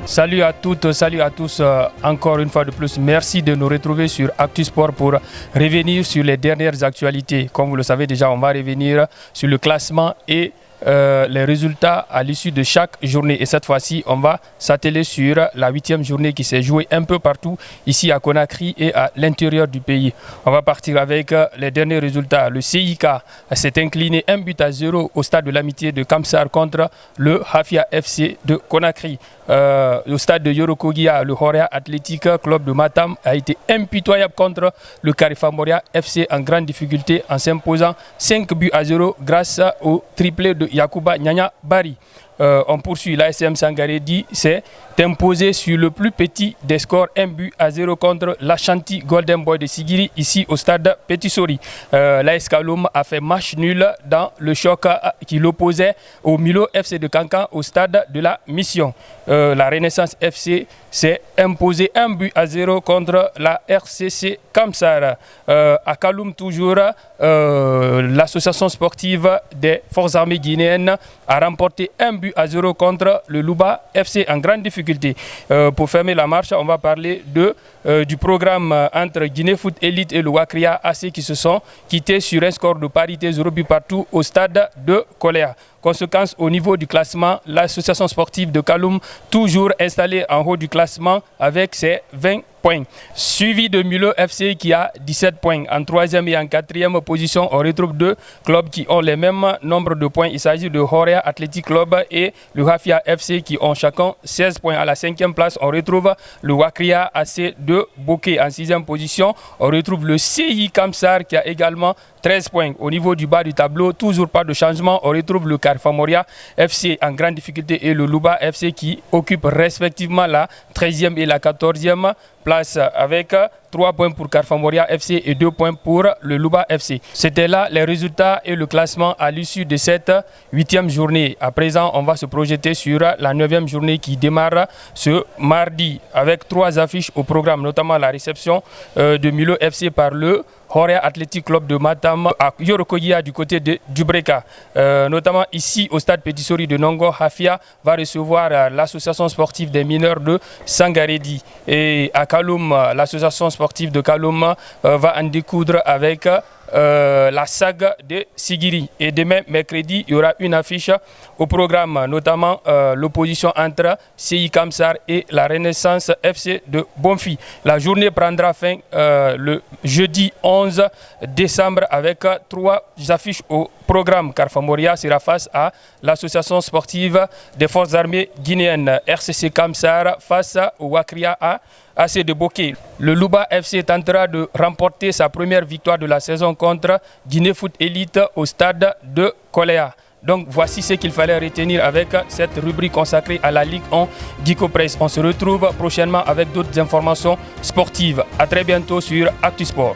Salut à toutes, salut à tous. Encore une fois de plus, merci de nous retrouver sur ActuSport pour revenir sur les dernières actualités. Comme vous le savez déjà, on va revenir sur le classement et les résultats à l'issue de chaque journée. Et cette fois-ci, on va s'atteler sur la 8e journée qui s'est jouée un peu partout ici à Conakry et à l'intérieur du pays. On va partir avec les derniers résultats. Le CIK s'est incliné 1-0 au stade de l'amitié de Kamsar contre le Hafia FC de Conakry. Au stade de Yorokogia, le Horea Athletic Club de Matam a été impitoyable contre le Karifamoria FC en grande difficulté en s'imposant 5-0 grâce au triplé de Yakuba Nyanya Bari. On poursuit. L'ASM Sangaredi s'est imposé sur le plus petit des scores 1-0 contre l'Ashanti Golden Boy de Sigiri ici au stade Petit Sori. L'AS Kaloum a fait match nul dans le choc qui l'opposait au Milo FC de Kankan au stade de la Mission. La Renaissance FC s'est imposé 1-0 contre la RCC Kamsar. À Kaloum toujours, l'association sportive des forces armées guinéennes a remporté 1-0 contre le Louba FC en grande difficulté. Pour fermer la marche, on va parler du programme entre Guinée Foot Elite et le Wakria AC qui se sont quittés sur un score de parité 0 but partout au stade de Koléa. Conséquence au niveau du classement, l'association sportive de Kaloum toujours installée en haut du classement avec ses 20 points. Suivi de Milo FC qui a 17 points. En 3e et en 4e position, on retrouve deux clubs qui ont les mêmes nombres de points. Il s'agit de Horea Athletic Club et le Hafia FC qui ont chacun 16 points. À la 5e place, on retrouve le Wakria AC de Bokeh. En 6e position, on retrouve le CI Kamsar qui a également 13 points. Au niveau du bas du tableau, toujours pas de changement. On retrouve le Karifamoria FC en grande difficulté et le Louba FC qui occupent respectivement la 13e et la 14e place avec 3 points pour Karifamoria FC et 2 points pour le Louba FC. C'était là les résultats et le classement à l'issue de cette 8e journée. À présent, on va se projeter sur la 9e journée qui démarre ce mardi avec 3 affiches au programme, notamment la réception de Milo FC par le Horea Athletic Club de Matam à Yorokogia du côté de Dubreka. Notamment ici au stade Petit Sori de Nongo, Hafia va recevoir l'association sportive des mineurs de Sangaredi. Et à Kaloum, l'association sportive de Kaloum va en découdre avec la saga de Sigiri. Et demain, mercredi, il y aura une affiche au programme, notamment l'opposition entre CI Kamsar et la Renaissance FC de Bonfi. La journée prendra fin le jeudi 11 décembre avec 3 affiches au programme. Karifamoria sera face à l'association sportive des forces armées guinéennes. RCC Kamsar face au Wakria AC de Bokeh. Le Louba FC tentera de remporter sa première victoire de la saison contre Guinée Foot Elite au stade de Koléa. Donc voici ce qu'il fallait retenir avec cette rubrique consacrée à la Ligue 1 Guico Press. On se retrouve prochainement avec d'autres informations sportives. A très bientôt sur ActuSport.